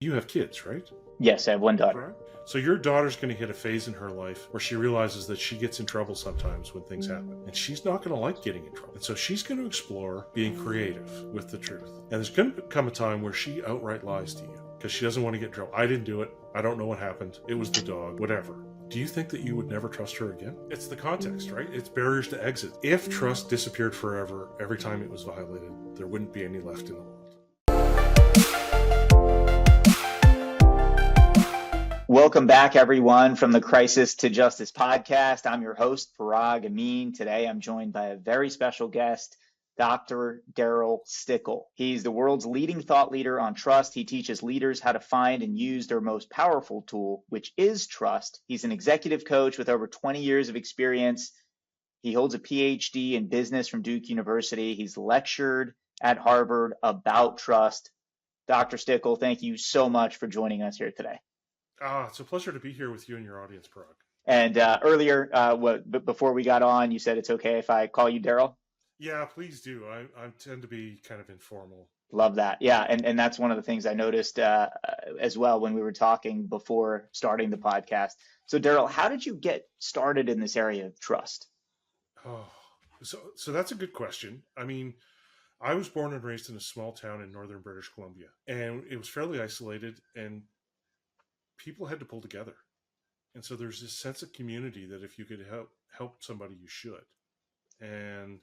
You have kids, right? Yes, I have one daughter. Right. So your daughter's going to hit a phase in her life where she realizes that she gets in trouble sometimes when things happen. And she's not going to like getting in trouble. And so she's going to explore being creative with the truth. And there's going to come a time where she outright lies to you because she doesn't want to get in trouble. I didn't do it. I don't know what happened. It was the dog, whatever. Do you think that you would never trust her again? It's the context, right? It's barriers to exit. If trust disappeared forever every time it was violated, there wouldn't be any left in the world. Welcome back, everyone, from the Crisis to Justice podcast. I'm your host, Parag Amin. Today, I'm joined by a very special guest, Dr. Darryl Stickel. He's the world's leading thought leader on trust. He teaches leaders how to find and use their most powerful tool, which is trust. He's an executive coach with over 20 years of experience. He holds a PhD in business from Duke University. He's lectured at Harvard about trust. Dr. Stickel, thank you so much for joining us here today. It's a pleasure to be here with you and your audience, Parag. And earlier, before we got on, you said it's okay if I call you Darryl? Yeah, please do. I tend to be kind of informal. Love that. Yeah, and that's one of the things I noticed as well when we were talking before starting the podcast. So, Darryl, how did you get started in this area of trust? Oh, so that's a good question. I mean, I was born and raised in a small town in northern British Columbia, and it was fairly isolated, and people had to pull together. And so there's this sense of community that if you could help somebody, you should. And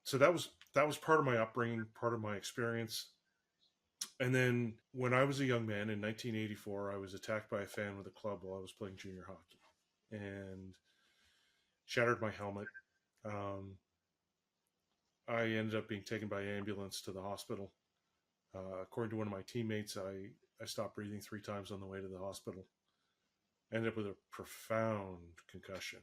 so that was part of my upbringing, part of my experience. And then when I was a young man in 1984, I was attacked by a fan with a club while I was playing junior hockey, and shattered my helmet. I ended up being taken by ambulance to the hospital. According to one of my teammates, I stopped breathing 3 times on the way to the hospital. Ended up with a profound concussion.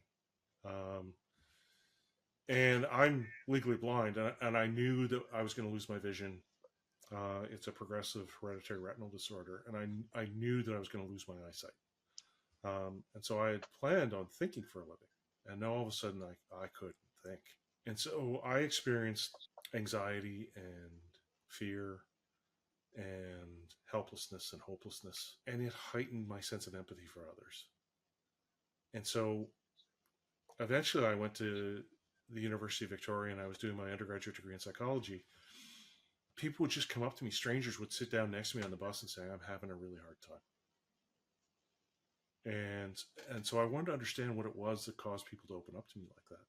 And I'm legally blind, and I knew that I was going to lose my vision. It's a progressive hereditary retinal disorder, and I knew that I was going to lose my eyesight. And so I had planned on thinking for a living, and now all of a sudden I couldn't think. And so I experienced anxiety and fear and helplessness and hopelessness, and it heightened my sense of empathy for others. And so eventually I went to the University of Victoria, and I was doing my undergraduate degree in psychology. People would just come up to me, strangers would sit down next to me on the bus and say, I'm having a really hard time. And so I wanted to understand what it was that caused people to open up to me like that.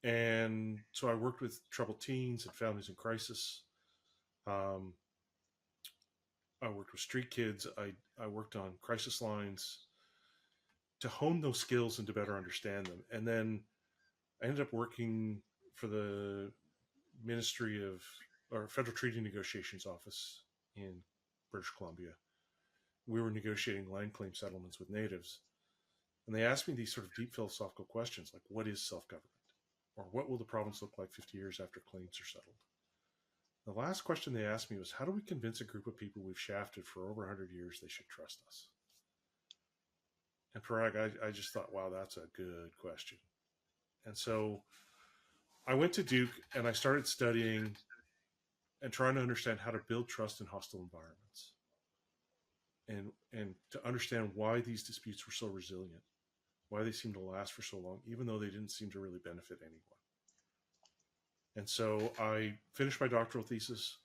And so I worked with troubled teens and families in crisis. I worked with street kids. I worked on crisis lines to hone those skills and to better understand them. And then I ended up working for the Ministry of or Federal Treaty Negotiations Office in British Columbia. We were negotiating land claim settlements with natives. And they asked me these sort of deep philosophical questions like, what is self-government? Or what will the province look like 50 years after claims are settled? The last question they asked me was, how do we convince a group of people we've shafted for over 100 years they should trust us? And Parag, I just thought, wow, that's a good question. And so I went to Duke and I started studying and trying to understand how to build trust in hostile environments, and to understand why these disputes were so resilient, why they seemed to last for so long, even though they didn't seem to really benefit anyone. And so I finished my doctoral thesis,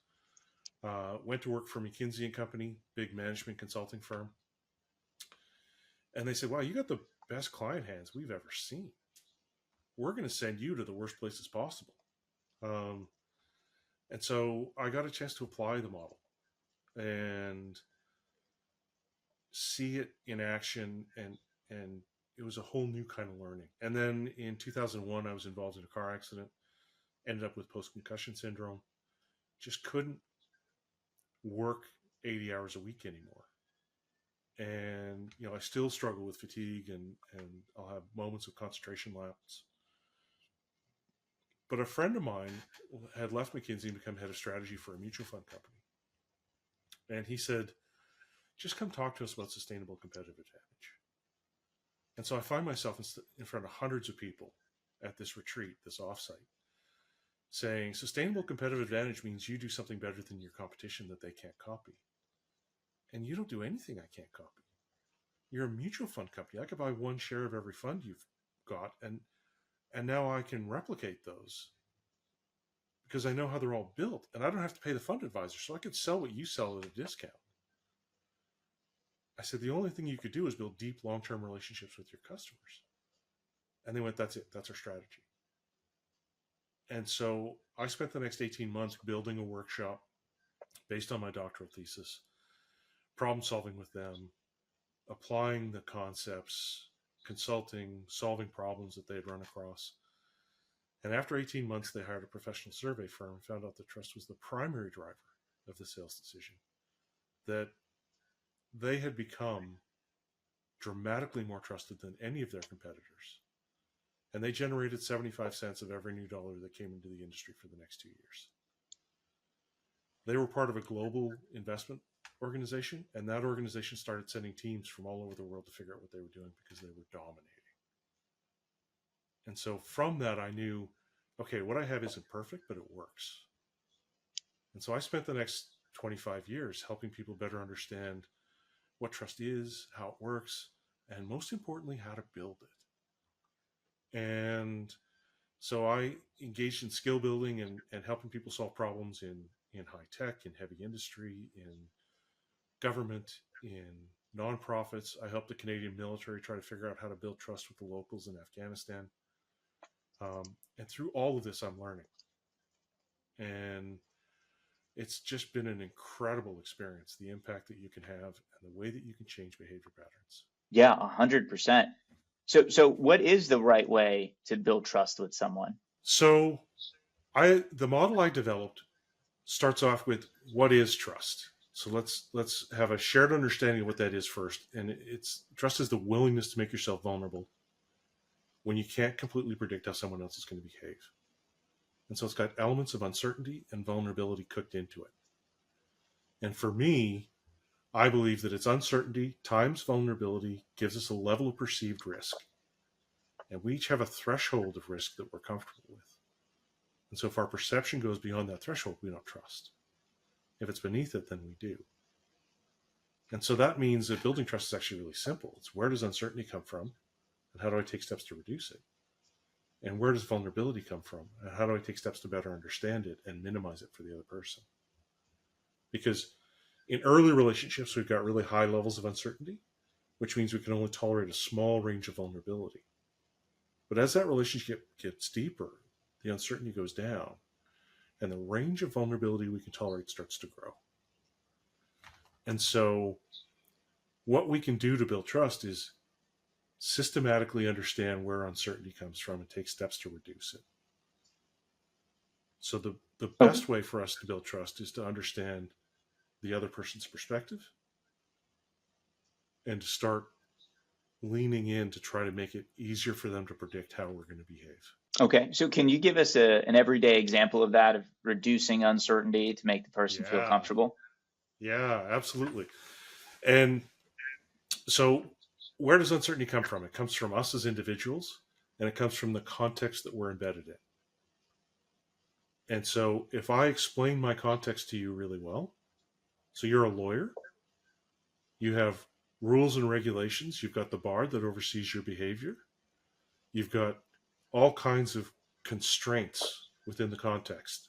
went to work for McKinsey and Company, big management consulting firm. And they said, wow, you got the best client hands we've ever seen. We're going to send you to the worst places possible. And so I got a chance to apply the model and see it in action, and it was a whole new kind of learning. And then in 2001, I was involved in a car accident, ended up with post-concussion syndrome, just couldn't work 80 hours a week anymore. And, I still struggle with fatigue, and I'll have moments of concentration lapse. But a friend of mine had left McKinsey and become head of strategy for a mutual fund company. And he said, just come talk to us about sustainable competitive advantage. And so I find myself in front of hundreds of people at this retreat, this offsite. saying sustainable competitive advantage means you do something better than your competition that they can't copy. And you don't do anything I can't copy. You're a mutual fund company. I could buy one share of every fund you've got, and now I can replicate those because I know how they're all built, and I don't have to pay the fund advisor, so I could sell what you sell at a discount. I said the only thing you could do is build deep long-term relationships with your customers. And they went, that's it. That's our strategy. And so I spent the next 18 months building a workshop based on my doctoral thesis, problem solving with them, applying the concepts, consulting, solving problems that they had run across. And after 18 months, they hired a professional survey firm and found out that trust was the primary driver of the sales decision, that they had become dramatically more trusted than any of their competitors. And they generated 75 cents of every new dollar that came into the industry for the next 2 years. They were part of a global investment organization, and that organization started sending teams from all over the world to figure out what they were doing because they were dominating. And so from that, I knew, okay, what I have isn't perfect, but it works. And so I spent the next 25 years helping people better understand what trust is, how it works, and most importantly, how to build it. And so I engaged in skill building and helping people solve problems in high tech, in heavy industry, in government, in nonprofits. I helped the Canadian military try to figure out how to build trust with the locals in Afghanistan. And through all of this, I'm learning. And it's just been an incredible experience, the impact that you can have and the way that you can change behavior patterns. Yeah, 100%. So what is the right way to build trust with someone? So the model I developed starts off with what is trust. So let's have a shared understanding of what that is first. And it's trust is the willingness to make yourself vulnerable when you can't completely predict how someone else is going to behave. And so it's got elements of uncertainty and vulnerability cooked into it. And for me, I believe that it's uncertainty times vulnerability gives us a level of perceived risk. And we each have a threshold of risk that we're comfortable with. And so if our perception goes beyond that threshold, we don't trust. If it's beneath it, then we do. And so that means that building trust is actually really simple. It's where does uncertainty come from? And how do I take steps to reduce it? And where does vulnerability come from? And how do I take steps to better understand it and minimize it for the other person? Because in early relationships, we've got really high levels of uncertainty, which means we can only tolerate a small range of vulnerability. But as that relationship gets deeper, the uncertainty goes down, and the range of vulnerability we can tolerate starts to grow. And so what we can do to build trust is systematically understand where uncertainty comes from and take steps to reduce it. So the best way for us to build trust is to understand the other person's perspective and to start leaning in to try to make it easier for them to predict how we're going to behave. Okay, so can you give us an everyday example of that, of reducing uncertainty to make the person feel comfortable? Yeah, absolutely. And so where does uncertainty come from? It comes from us as individuals, and it comes from the context that we're embedded in. And so if I explain my context to you really well, so you're a lawyer, you have rules and regulations, you've got the bar that oversees your behavior, you've got all kinds of constraints within the context.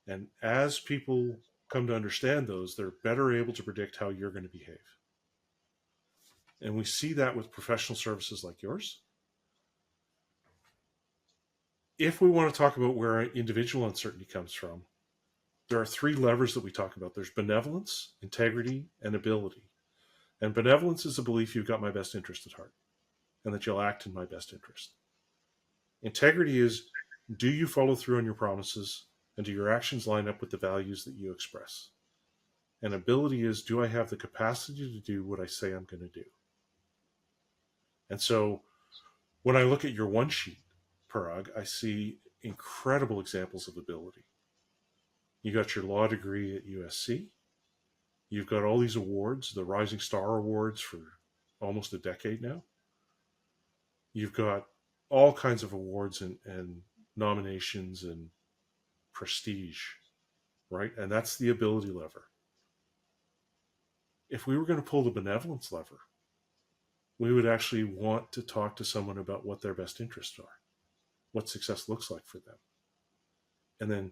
And as people come to understand those, they're better able to predict how you're going to behave. And we see that with professional services like yours. If we want to talk about where individual uncertainty comes from, there are three levers that we talk about. There's benevolence, integrity, and ability. And benevolence is the belief you've got my best interest at heart and that you'll act in my best interest. Integrity is, do you follow through on your promises and do your actions line up with the values that you express? And ability is, do I have the capacity to do what I say I'm going to do? And so when I look at your one sheet, Parag, I see incredible examples of ability. You got your law degree at USC. You've got all these awards, the Rising Star Awards for almost a decade now. You've got all kinds of awards and nominations and prestige, right? And that's the ability lever. If we were going to pull the benevolence lever, we would actually want to talk to someone about what their best interests are, what success looks like for them, and then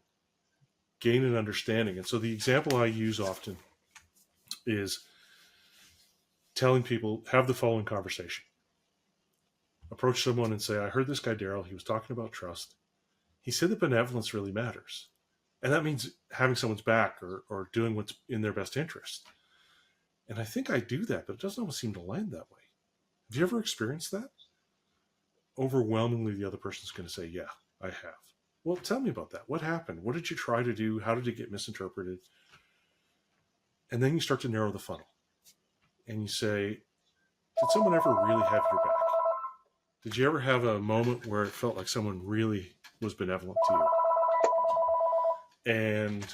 gain an understanding. And so the example I use often is telling people, have the following conversation. Approach someone and say, I heard this guy, Darryl, he was talking about trust. He said that benevolence really matters. And that means having someone's back or doing what's in their best interest. And I think I do that, but it doesn't always seem to land that way. Have you ever experienced that? Overwhelmingly, the other person's going to say, yeah, I have. Well, tell me about that. What happened? What did you try to do? How did it get misinterpreted? And then you start to narrow the funnel. And you say, did someone ever really have your back? Did you ever have a moment where it felt like someone really was benevolent to you? And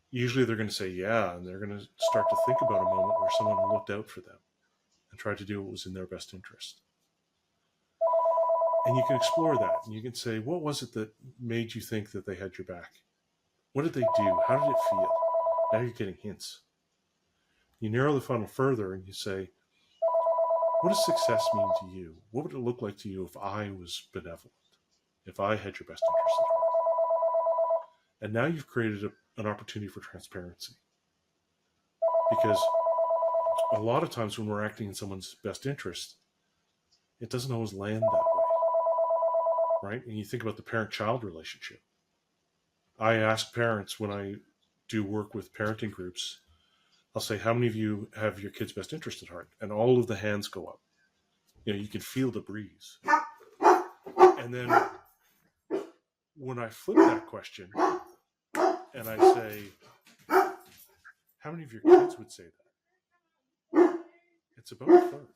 usually they're going to say, yeah, and they're going to start to think about a moment where someone looked out for them and tried to do what was in their best interest. And you can explore that, and you can say, what was it that made you think that they had your back? What did they do? How did it feel? Now you're getting hints. You narrow the funnel further and you say, what does success mean to you? What would it look like to you if I was benevolent? If I had your best interest at heart? And now you've created an opportunity for transparency. Because a lot of times when we're acting in someone's best interest, it doesn't always land that way, right? And you think about the parent-child relationship. I ask parents when I do work with parenting groups, I'll say, how many of you have your kid's best interest at heart? And all of the hands go up. You know, you can feel the breeze. And then when I flip that question and I say, how many of your kids would say that? It's about a third.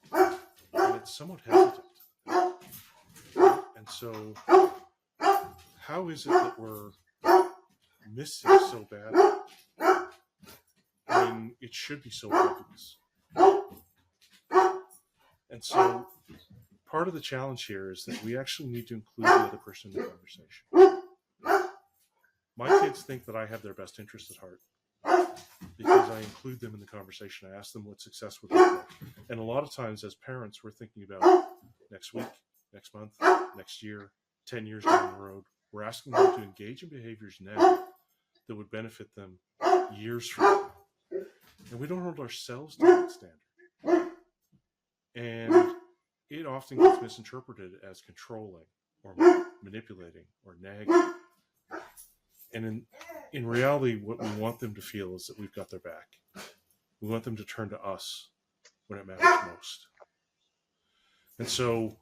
And it's somewhat hesitant. And so how is it that we're missing so bad when it should be so obvious? And so part of the challenge here is that we actually need to include the other person in the conversation. My kids think that I have their best interest at heart because I include them in the conversation. I ask them what success would look like. And a lot of times as parents, we're thinking about next week, next month, next year, 10 years down the road. We're asking them to engage in behaviors now that would benefit them years from now. And we don't hold ourselves to that standard. And it often gets misinterpreted as controlling or manipulating or nagging. And in reality, what we want them to feel is that we've got their back. We want them to turn to us when it matters most. And so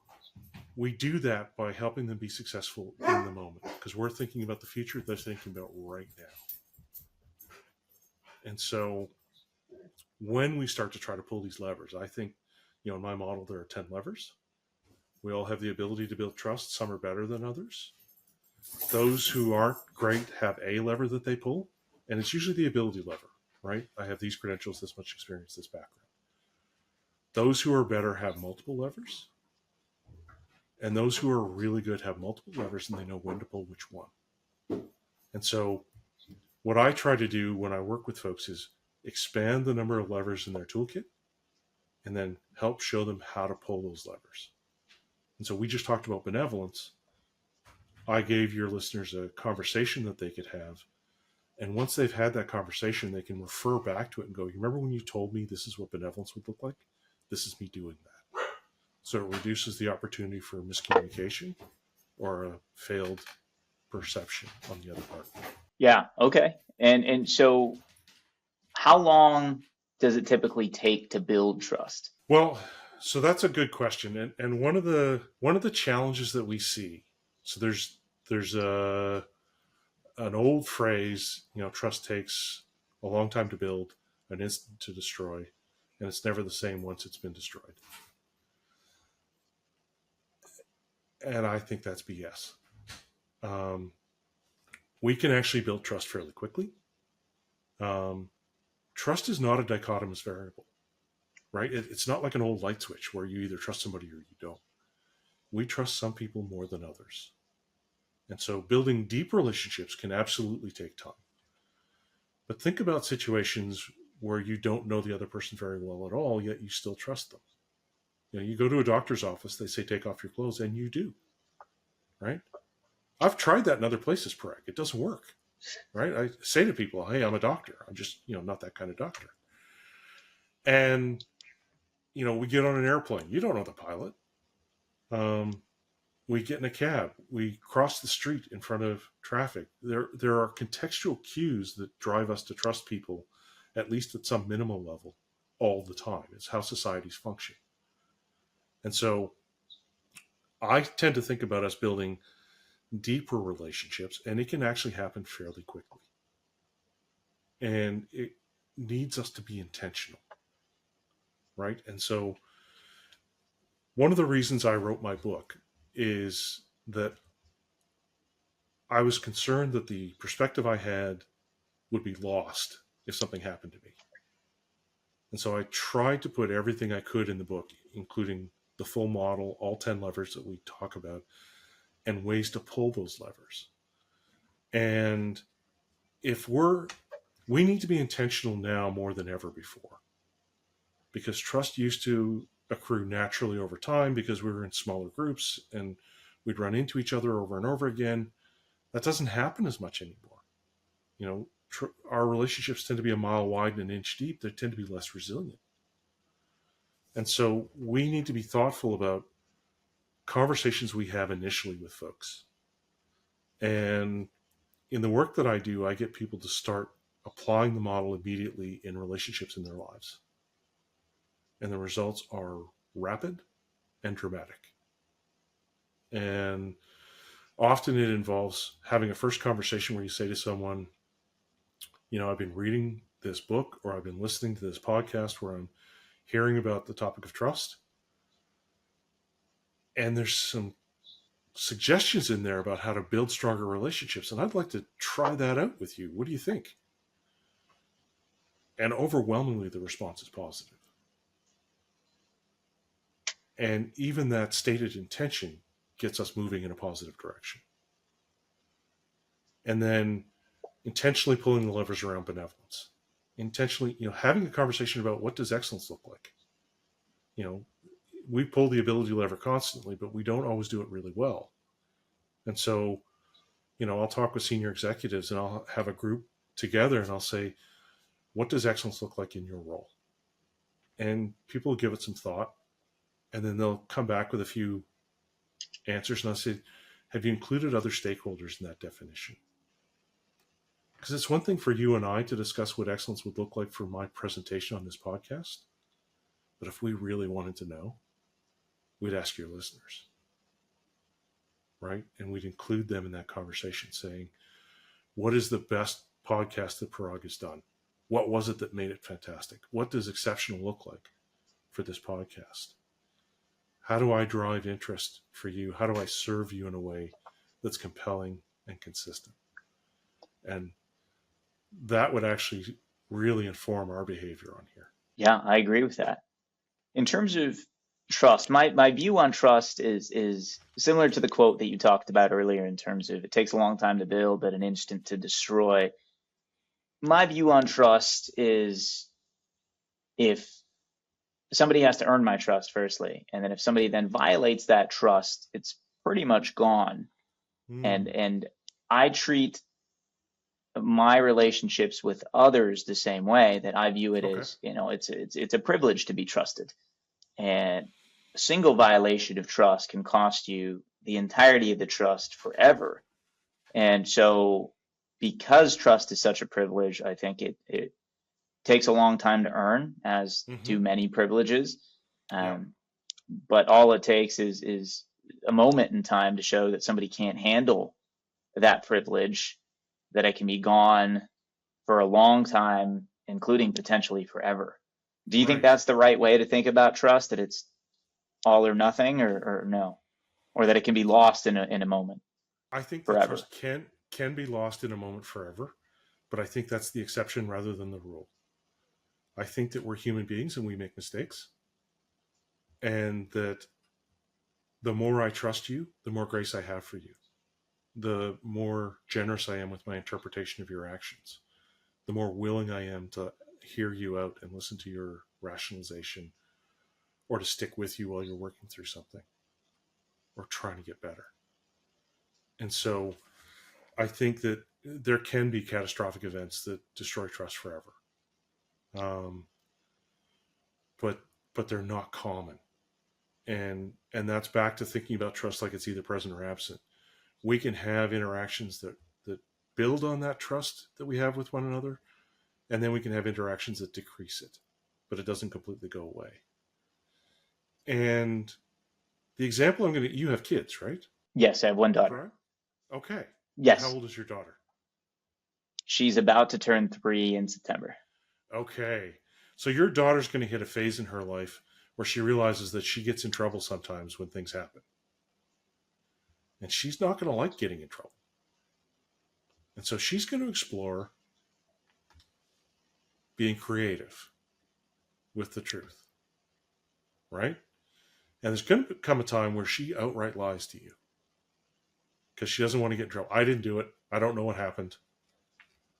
we do that by helping them be successful in the moment, because we're thinking about the future, they're thinking about right now. And so when we start to try to pull these levers, I think, in my model, there are 10 levers. We all have the ability to build trust. Some are better than others. Those who aren't great have a lever that they pull, and it's usually the ability lever, right? I have these credentials, this much experience, this background. Those who are better have multiple levers, and those who are really good have multiple levers, and they know when to pull which one. And so what I try to do when I work with folks is expand the number of levers in their toolkit and then help show them how to pull those levers. And so we just talked about benevolence. I gave your listeners a conversation that they could have. And once they've had that conversation, they can refer back to it and go, you remember when you told me this is what benevolence would look like? This is me doing that. So it reduces the opportunity for miscommunication or a failed perception on the other part. Yeah. Okay. And so how long does it typically take to build trust? Well, so that's a good question. And one of the challenges that we see, so there's an old phrase, trust takes a long time to build, an instant to destroy, and it's never the same once it's been destroyed. And I think that's BS. We can actually build trust fairly quickly. Trust is not a dichotomous variable, right? It's not like an old light switch where you either trust somebody or you don't. We trust some people more than others. And so building deep relationships can absolutely take time. But think about situations where you don't know the other person very well at all, yet you still trust them. You go to a doctor's office, they say take off your clothes, and you do, right? I've tried that in other places, Parag. It doesn't work, right? I say to people, hey, I'm a doctor. I'm just, not that kind of doctor. And, we get on an airplane. You don't know the pilot. Um, we get in a cab. We cross the street in front of traffic. There are contextual cues that drive us to trust people, at least at some minimal level, all the time. It's how societies function. And so I tend to think about us building deeper relationships, and it can actually happen fairly quickly. And it needs us to be intentional, right? And so one of the reasons I wrote my book is that I was concerned that the perspective I had would be lost if something happened to me. And so I tried to put everything I could in the book, including the full model, all 10 levers that we talk about, and ways to pull those levers. And if we need to be intentional now more than ever before, because trust used to accrue naturally over time because we were in smaller groups and we'd run into each other over and over again. That doesn't happen as much anymore. Our relationships tend to be a mile wide and an inch deep. They tend to be less resilient. And so we need to be thoughtful about conversations we have initially with folks. And in the work that I do, I get people to start applying the model immediately in relationships in their lives. And the results are rapid and dramatic. And often it involves having a first conversation where you say to someone, I've been reading this book or I've been listening to this podcast where I'm hearing about the topic of trust. And there's some suggestions in there about how to build stronger relationships. And I'd like to try that out with you. What do you think? And overwhelmingly, the response is positive. And even that stated intention gets us moving in a positive direction. And then intentionally pulling the levers around benevolence. Intentionally, having a conversation about what does excellence look like. We pull the ability lever constantly, but we don't always do it really well. And so, I'll talk with senior executives and I'll have a group together and I'll say, what does excellence look like in your role? And people will give it some thought and then they'll come back with a few answers. And I'll say, have you included other stakeholders in that definition? Because it's one thing for you and I to discuss what excellence would look like for my presentation on this podcast. But if we really wanted to know, we'd ask your listeners, right? And we'd include them in that conversation saying, what is the best podcast that Parag has done? What was it that made it fantastic? What does exceptional look like for this podcast? How do I drive interest for you? How do I serve you in a way that's compelling and consistent? And that would actually really inform our behavior on here. Yeah, I agree with that. In terms of trust, my view on trust is similar to the quote that you talked about earlier in terms of it takes a long time to build, but an instant to destroy. My view on trust is if somebody has to earn my trust firstly, and then if somebody then violates that trust, it's pretty much gone. And I treat my relationships with others the same way, that I view it as, it's a privilege to be trusted. And a single violation of trust can cost you the entirety of the trust forever. And so because trust is such a privilege, I think it takes a long time to earn, as do many privileges. But all it takes is a moment in time to show that somebody can't handle that privilege, that it can be gone for a long time, including potentially forever. Do you think that's the right way to think about trust, that it's all or nothing, or no? Or that it can be lost in a moment? I think that forever? trust can be lost in a moment forever, but I think that's the exception rather than the rule. I think that we're human beings and we make mistakes. And that the more I trust you, the more grace I have for you. the more generous I am with my interpretation of your actions, the more willing I am to hear you out and listen to your rationalization, or to stick with you while you're working through something or trying to get better. And so I think that there can be catastrophic events that destroy trust forever. Um, but they're not common. And that's back to thinking about trust like it's either present or absent. We can have interactions that build on that trust that we have with one another, and then we can have interactions that decrease it, but it doesn't completely go away. And the example I'm going to, you have kids, right? Yes, I have one daughter. Correct. Okay. How Yes, old is your daughter? she's about to turn 3 in September. Okay. So your daughter's going to hit a phase in her life where she realizes that she gets in trouble sometimes when things happen. And she's not going to like getting in trouble. And so she's going to explore being creative with the truth, right? And there's going to come a time where she outright lies to you because she doesn't want to get in trouble. I didn't do it. I don't know what happened.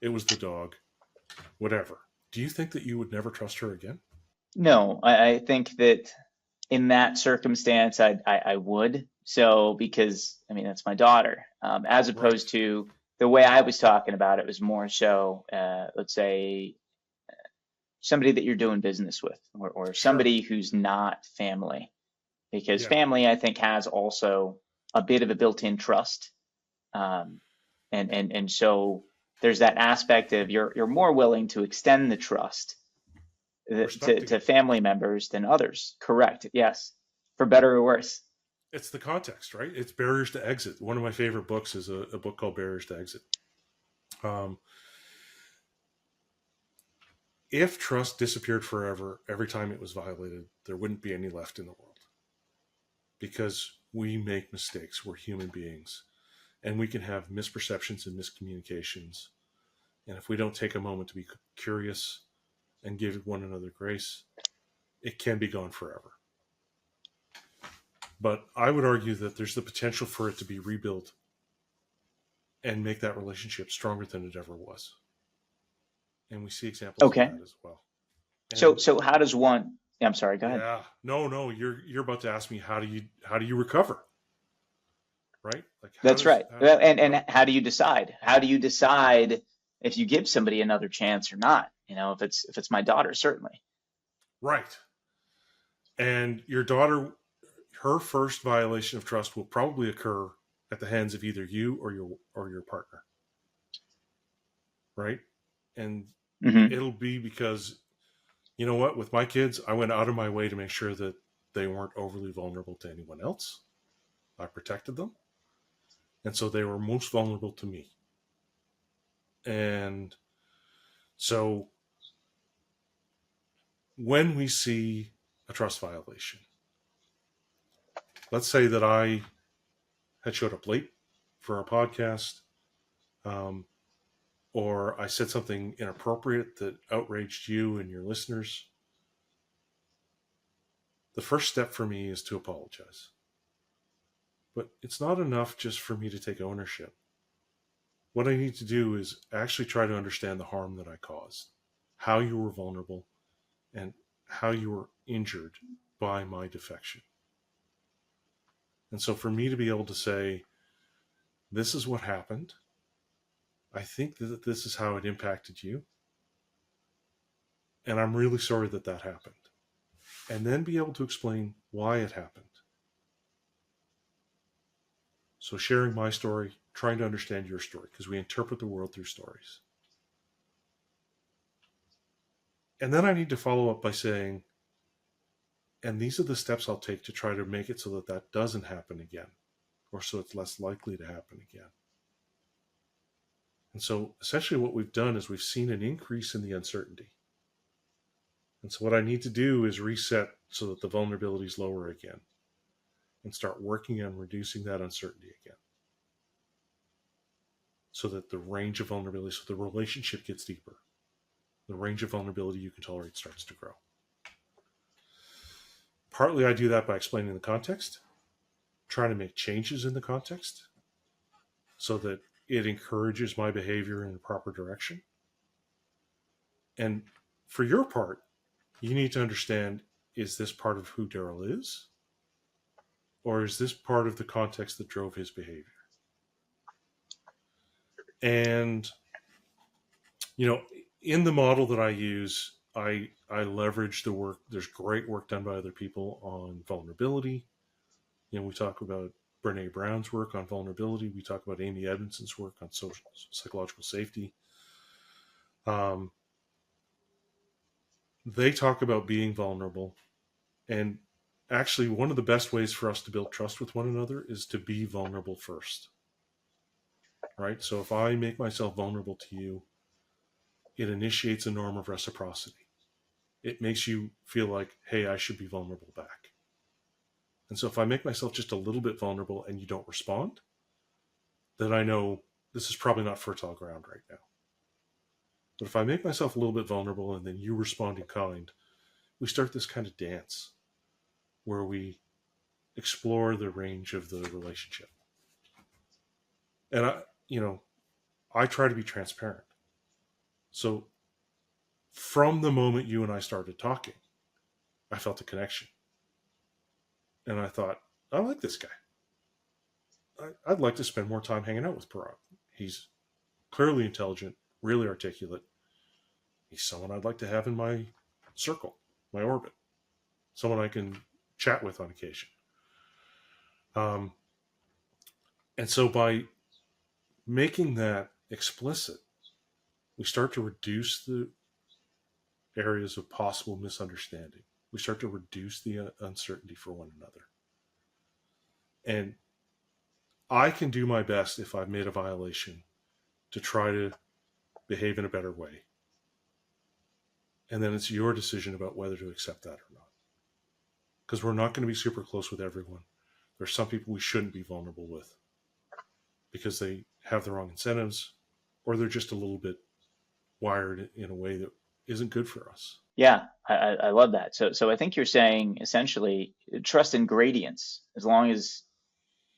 It was the dog, whatever. Do you think that you would never trust her again? No, I think that in that circumstance, I would. So, because I mean, that's my daughter, as Right. opposed to the way I was talking about it was more so, let's say, somebody that you're doing business with, or Sure. somebody who's not family, because Yeah. family, I think, has also a bit of a built-in trust. Um, and so there's that aspect of you're more willing to extend the trust We're stuck to together. family members than others. Correct. Yes. For better or worse. It's the context, right? It's barriers to exit. One of my favorite books is a book called Barriers to Exit. Um, if trust disappeared forever every time it was violated, there wouldn't be any left in the world because we make mistakes. We're human beings and we can have misperceptions and miscommunications. And if we don't take a moment to be curious and give one another grace, it can be gone forever. But I would argue that there's the potential for it to be rebuilt and make that relationship stronger than it ever was. And we see examples of Okay. that as well. So And so how does one? I'm sorry. Go ahead. yeah, no, you're about to ask me how do you recover, right? Like That's right. Well, and how how do you decide? How do you decide if you give somebody another chance or not? You know, if it's my daughter, certainly. right? And your daughter, her first violation of trust will probably occur at the hands of either you or your partner, right? And Hmm. it'll be because you know what, with my kids, I went out of my way to make sure that they weren't overly vulnerable to anyone else. I protected them, and so they were most vulnerable to me. And so when we see a trust violation, let's say that I had showed up late for our podcast, um, or I said something inappropriate that outraged you and your listeners, the first step for me is to apologize. But it's not enough just for me to take ownership. What I need to do is actually try to understand the harm that I caused, how you were vulnerable, and how you were injured by my defection. And so for me to be able to say, this is what happened, I think that this is how it impacted you, and I'm really sorry that that happened. And then be able to explain why it happened. So sharing my story, trying to understand your story, because we interpret the world through stories. And then I need to follow up by saying, and these are the steps I'll take to try to make it so that that doesn't happen again, or so it's less likely to happen again. And so essentially what we've done is we've seen an increase in the uncertainty. And so what I need to do is reset so that the vulnerability is lower again and start working on reducing that uncertainty again. So that the range of vulnerability, so the relationship gets deeper. The range of vulnerability you can tolerate starts to grow. Partly I do that by explaining the context, trying to make changes in the context so that it encourages my behavior in the proper direction. And for your part, you need to understand, is this part of who Darryl is? Or is this part of the context that drove his behavior? And, in the model that I use, I leverage the work. There's great work done by other people on vulnerability. We talk about Brene Brown's work on vulnerability. We talk about Amy Edmondson's work on psychological safety. They talk about being vulnerable. And actually, one of the best ways for us to build trust with one another is to be vulnerable first. Right? So if I make myself vulnerable to you, it initiates a norm of reciprocity. It makes you feel like, hey, I should be vulnerable back. And so if I make myself just a little bit vulnerable and you don't respond, then I know this is probably not fertile ground right now. But if I make myself a little bit vulnerable and then you respond in kind, we start this kind of dance where we explore the range of the relationship. And I try to be transparent. So from the moment you and I started talking, I felt a connection. And I thought, I like this guy. I'd like to spend more time hanging out with Parag. He's clearly intelligent, really articulate. He's someone I'd like to have in my circle, my orbit, someone I can chat with on occasion. And so by making that explicit, we start to reduce the areas of possible misunderstanding. We start to reduce the uncertainty for one another. And I can do my best if I've made a violation to try to behave in a better way. And then it's your decision about whether to accept that or not. Because we're not going to be super close with everyone. There's some people we shouldn't be vulnerable with because they have the wrong incentives, or they're just a little bit wired in a way that isn't good for us. Yeah, I love that. So I think you're saying essentially trust in gradients. As long as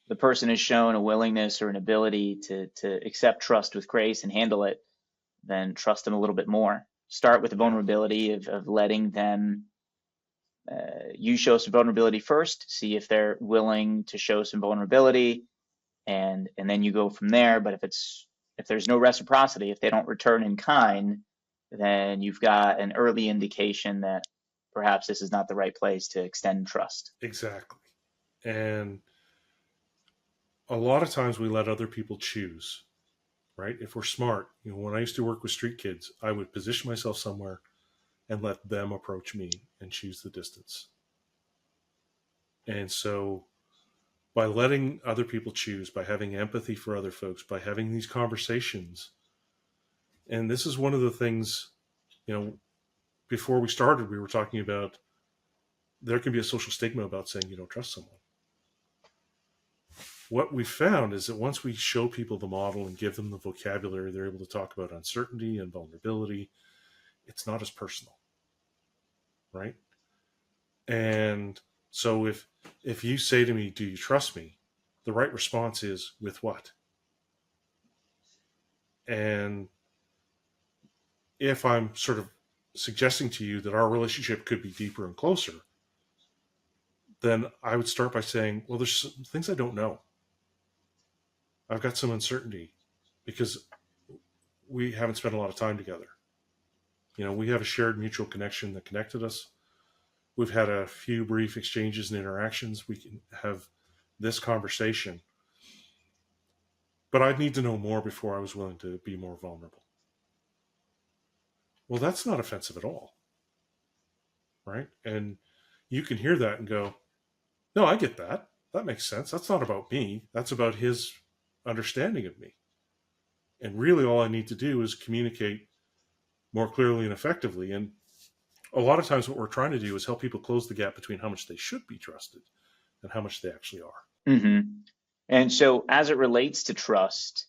the person has shown a willingness or an ability to accept trust with grace and handle it, then trust them a little bit more. Start with the vulnerability of letting them, you show some vulnerability first, see if they're willing to show some vulnerability, and then you go from there. But if there's no reciprocity, if they don't return in kind, then you've got an early indication that perhaps this is not the right place to extend trust. Exactly. And a lot of times we let other people choose, right? If we're smart, when I used to work with street kids, I would position myself somewhere and let them approach me and choose the distance. And so by letting other people choose, by having empathy for other folks, by having these conversations, and this is one of the things, before we started, we were talking about there can be a social stigma about saying you don't trust someone. What we found is that once we show people the model and give them the vocabulary, they're able to talk about uncertainty and vulnerability. It's not as personal, right? And so if you say to me, do you trust me? The right response is, with what? And if I'm sort of suggesting to you that our relationship could be deeper and closer, then I would start by saying, well, there's some things I don't know. I've got some uncertainty because we haven't spent a lot of time together. We have a shared mutual connection that connected us. We've had a few brief exchanges and interactions. We can have this conversation. But I'd need to know more before I was willing to be more vulnerable. Well, that's not offensive at all, right? And you can hear that and go, no, I get that. That makes sense. That's not about me. That's about his understanding of me. And really all I need to do is communicate more clearly and effectively. And a lot of times what we're trying to do is help people close the gap between how much they should be trusted and how much they actually are. Mm-hmm. And so as it relates to trust,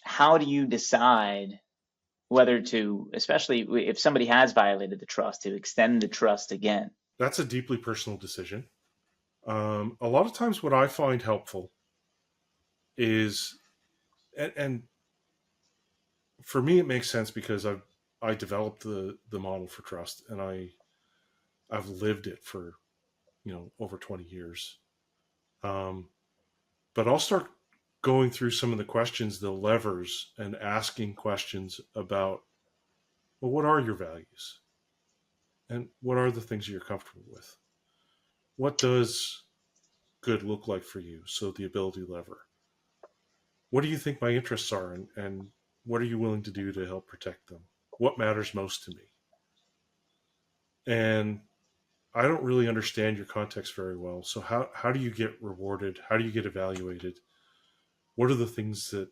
how do you decide whether to, especially if somebody has violated the trust, to extend the trust again? That's a deeply personal decision. A lot of times what I find helpful is, and for me, it makes sense because I developed the model for trust, and I've lived it for over 20 years. Um, but I'll start going through some of the questions, the levers, and asking questions about, well, what are your values, and what are the things you're comfortable with? What does good look like for you? So the ability lever. What do you think my interests are, and what are you willing to do to help protect them? What matters most to me? And I don't really understand your context very well. So how do you get rewarded? How do you get evaluated? What are the things that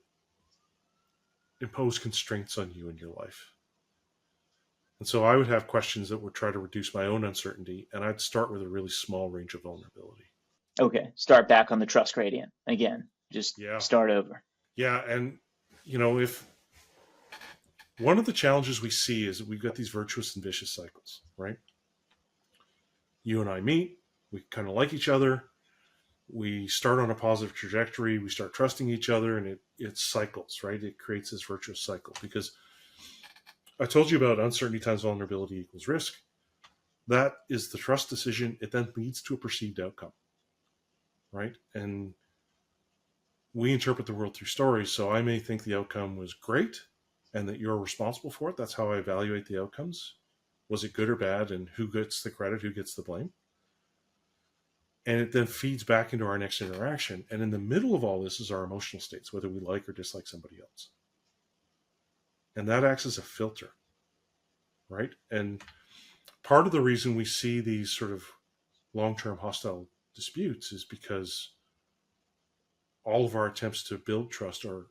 impose constraints on you in your life? And so I would have questions that would try to reduce my own uncertainty, and I'd start with a really small range of vulnerability. Okay, start back on the trust gradient again. Just Yeah. start over. Yeah. And, if one of the challenges we see is that we've got these virtuous and vicious cycles, right? You and I meet, we kind of like each other, we start on a positive trajectory, we start trusting each other, and it cycles, right? It creates this virtuous cycle because I told you about uncertainty times vulnerability equals risk. That is the trust decision. It then leads to a perceived outcome, right? And we interpret the world through stories. So I may think the outcome was great and that you're responsible for it. That's how I evaluate the outcomes. Was it good or bad? And who gets the credit? Who gets the blame? And it then feeds back into our next interaction. And in the middle of all this is our emotional states, whether we like or dislike somebody else. And that acts as a filter, right? And part of the reason we see these sort of long-term hostile disputes is because all of our attempts to build trust are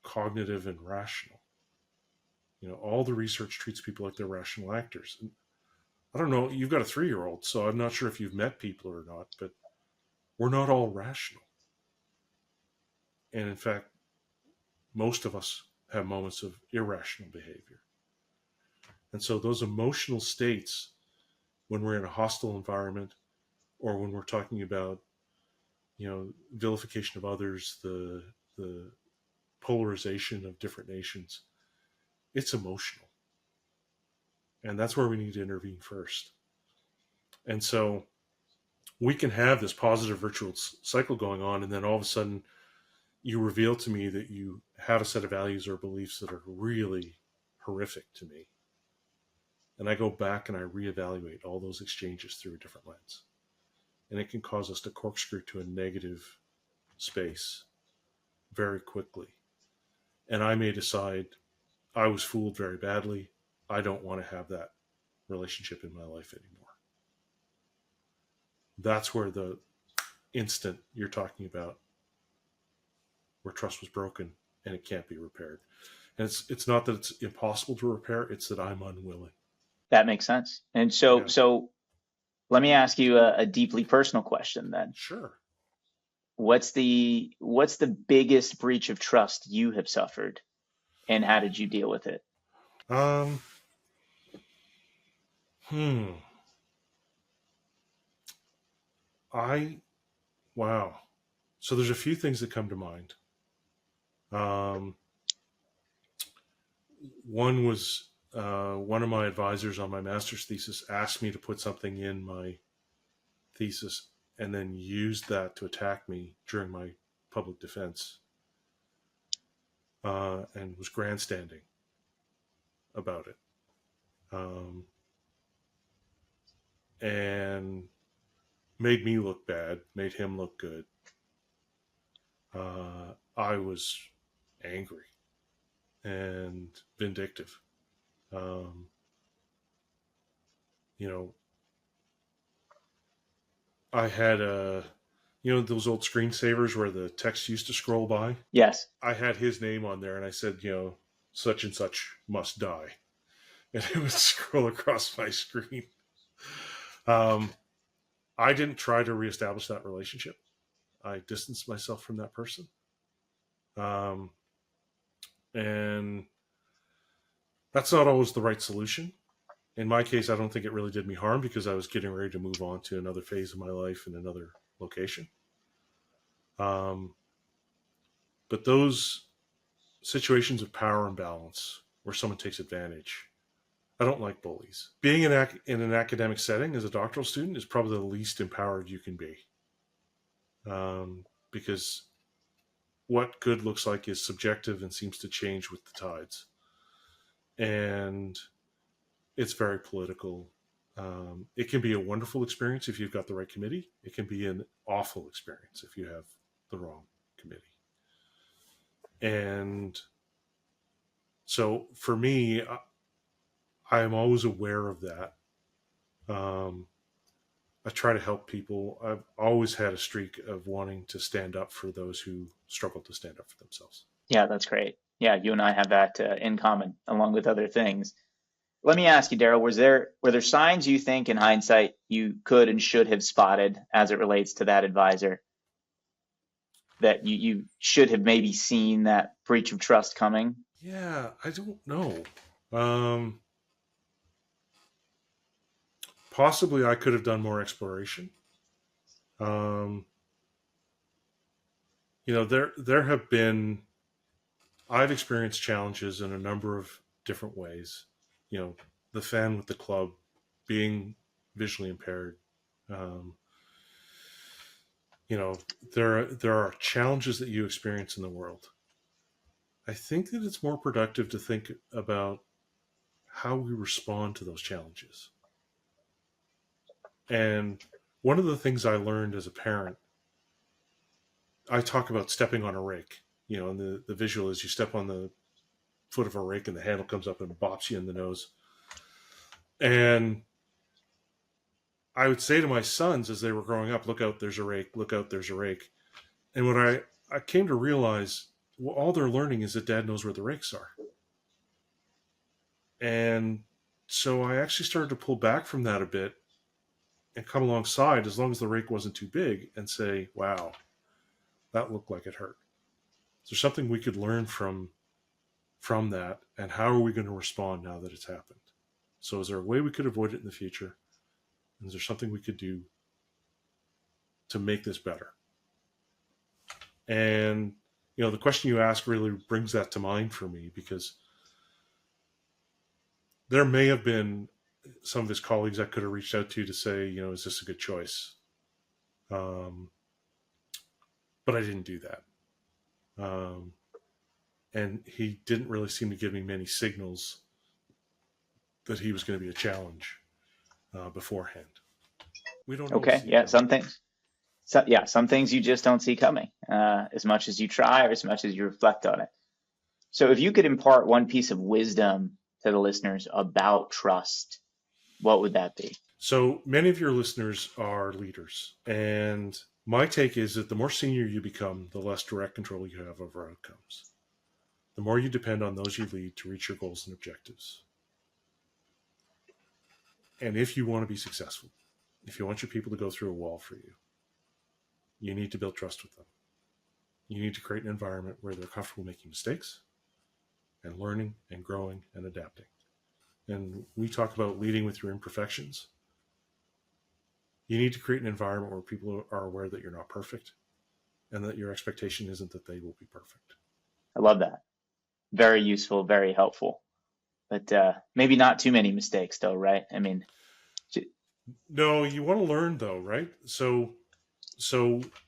cognitive and rational. All the research treats people like they're rational actors. And I don't know, you've got a 3-year-old, so I'm not sure if you've met people or not, but we're not all rational. And in fact, most of us have moments of irrational behavior. And so those emotional states, when we're in a hostile environment or when we're talking about, vilification of others, the polarization of different nations, it's emotional. And that's where we need to intervene first. And so we can have this positive virtuous cycle going on, and then all of a sudden you reveal to me that you have a set of values or beliefs that are really horrific to me. And I go back and I reevaluate all those exchanges through a different lens. And it can cause us to corkscrew to a negative space very quickly. And I may decide I was fooled very badly. I don't want to have that relationship in my life anymore. That's where the instant you're talking about, where trust was broken and it can't be repaired. And it's not that it's impossible to repair, it's that I'm unwilling. That makes sense. And so Yeah. so let me ask you a deeply personal question then. Sure. What's the biggest breach of trust you have suffered, and how did you deal with it? Um, hmm. Wow. So there's a few things that come to mind. Um, One was one of my advisors on my master's thesis asked me to put something in my thesis and then used that to attack me during my public defense, and was grandstanding about it. And made me look bad, made him look good. I was angry and vindictive. Um, you know, I had those old screensavers where the text used to scroll by. Yes. I had his name on there, and I said, such and such must die, and it would scroll across my screen. I didn't try to reestablish that relationship. I distanced myself from that person, and that's not always the right solution. In my case, I don't think it really did me harm because I was getting ready to move on to another phase of my life in another location. But those situations of power imbalance where someone takes advantage, I don't like bullies. Being in an academic setting as a doctoral student is probably the least empowered you can be, because what good looks like is subjective and seems to change with the tides. And it's very political. It can be a wonderful experience if you've got the right committee. It can be an awful experience if you have the wrong committee. And so for me, I am always aware of that. I try to help people. I've always had a streak of wanting to stand up for those who struggle to stand up for themselves. Yeah, that's great. Yeah, you and I have that in common, along with other things. Let me ask you, Darryl, were there signs you think in hindsight you could and should have spotted as it relates to that advisor that you should have maybe seen that breach of trust coming? Yeah, I don't know. Um, Possibly I could have done more exploration. Um, there have been, I've experienced challenges in a number of different ways. The fan with the club, being visually impaired. Um, you know, there are challenges that you experience in the world. I think that it's more productive to think about how we respond to those challenges. And one of the things I learned as a parent, I talk about stepping on a rake, and the visual is you step on the foot of a rake and the handle comes up and bops you in the nose. And I would say to my sons as they were growing up, look out, there's a rake, look out, there's a rake. And what I came to realize, well, all they're learning is that dad knows where the rakes are. And so I actually started to pull back from that a bit and come alongside, as long as the rake wasn't too big, and say, wow, that looked like it hurt. Is there something we could learn from that? And how are we going to respond now that it's happened? So is there a way we could avoid it in the future? And is there something we could do to make this better? And, the question you ask really brings that to mind for me, because there may have been some of his colleagues I could have reached out to say, is this a good choice? But I didn't do that. And he didn't really seem to give me many signals that he was going to be a challenge beforehand. We don't Okay, yeah, some things. Some things you just don't see coming, as much as you try or as much as you reflect on it. So if you could impart one piece of wisdom to the listeners about trust, what would that be? So many of your listeners are leaders. And my take is that the more senior you become, the less direct control you have over outcomes. The more you depend on those you lead to reach your goals and objectives. And if you want to be successful, if you want your people to go through a wall for you, you need to build trust with them. You need to create an environment where they're comfortable making mistakes and learning and growing and adapting. And we talk about leading with your imperfections. You need to create an environment where people are aware that you're not perfect and that your expectation isn't that they will be perfect. I love that. Very useful, very helpful. But maybe not too many mistakes, though, right? I mean, no, you want to learn, though, right? So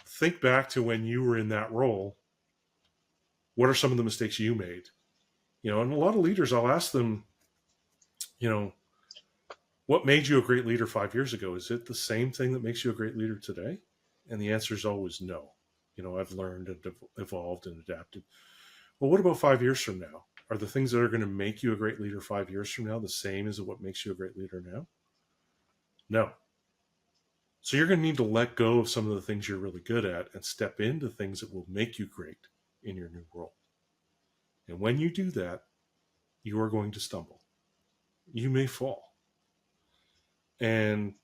think back to when you were in that role. What are some of the mistakes you made? And a lot of leaders, I'll ask them, what made you a great leader 5 years ago? Is it the same thing that makes you a great leader today? And the answer is always no. I've learned and evolved and adapted. Well, what about 5 years from now? Are the things that are going to make you a great leader 5 years from now the same as what makes you a great leader now? No. So you're going to need to let go of some of the things you're really good at and step into things that will make you great in your new role. And when you do that, you are going to stumble. You may fall. And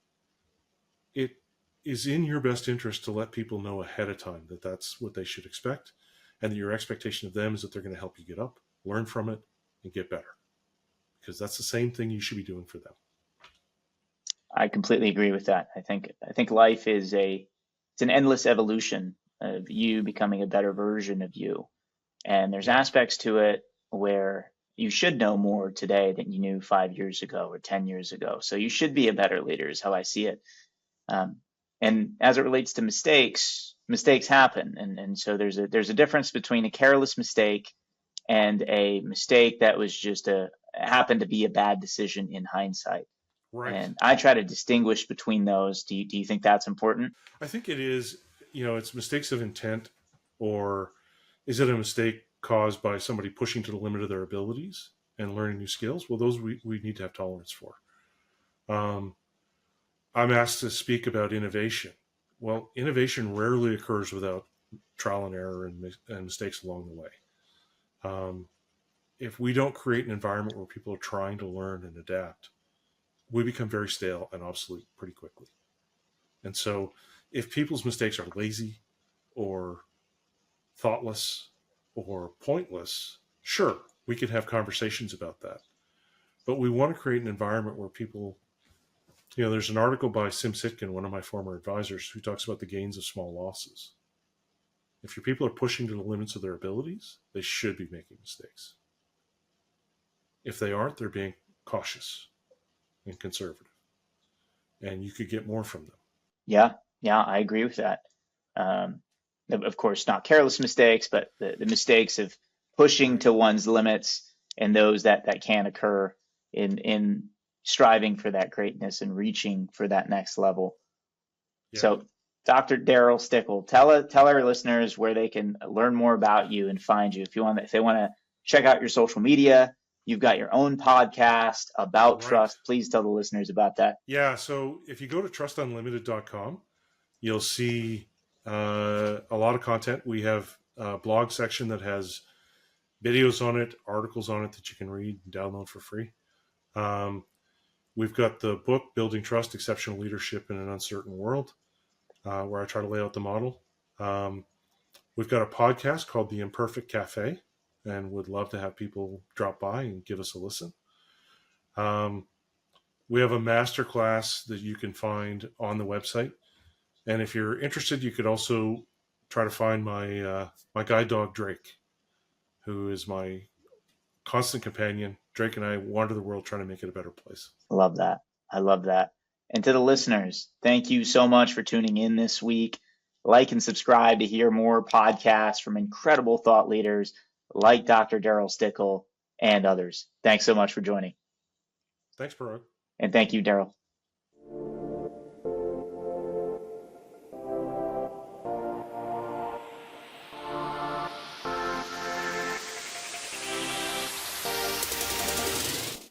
it is in your best interest to let people know ahead of time that that's what they should expect, and that your expectation of them is that they're going to help you get up, learn from it, and get better. Because that's the same thing you should be doing for them. I completely agree with that. I think life is it's an endless evolution of you becoming a better version of you. And there's Yeah. aspects to it where you should know more today than you knew 5 years ago or 10 years ago. So you should be a better leader, is how I see it. Um, and as it relates to mistakes, mistakes happen. And so there's a difference between a careless mistake and a mistake that was just happened to be a bad decision in hindsight. Right. And I try to distinguish between those. Do you think that's important? I think it is, it's mistakes of intent, or is it a mistake caused by somebody pushing to the limit of their abilities and learning new skills? Well, those we need to have tolerance for. Um, I'm asked to speak about innovation. Well, innovation rarely occurs without trial and error and mistakes along the way. Um, if we don't create an environment where people are trying to learn and adapt, we become very stale and obsolete pretty quickly. And so, if people's mistakes are lazy or thoughtless or pointless, sure, we can have conversations about that. But we want to create an environment where people, there's an article by Sim Sitkin, one of my former advisors, who talks about the gains of small losses. If your people are pushing to the limits of their abilities, they should be making mistakes. If they aren't, they're being cautious and conservative. And you could get more from them. Yeah, yeah, I agree with that. Um, of course, not careless mistakes, but the mistakes of pushing Right. to one's limits and those that can occur in striving for that greatness and reaching for that next level. Yeah. So, Dr. Darryl Stickel, tell our listeners where they can learn more about you and find you. If they want to check out your social media, you've got your own podcast about Right. trust. Please tell the listeners about that. Yeah. So if you go to trustunlimited.com, you'll see a lot of content. We have a blog section that has videos on it, articles on it that you can read and download for free. Um, we've got the book, Building Trust, Exceptional Leadership in an Uncertain World, where I try to lay out the model. We've got a podcast called The Imperfect Cafe, and would love to have people drop by and give us a listen. We have a master class that you can find on the website. And if you're interested, you could also try to find my guide dog, Drake, who is my constant companion. Drake and I wander the world trying to make it a better place. Love that. I love that. And to the listeners, thank you so much for tuning in this week. Like and subscribe to hear more podcasts from incredible thought leaders like Dr. Darryl Stickel and others. Thanks so much for joining. Thanks, Parag. And thank you, Darryl.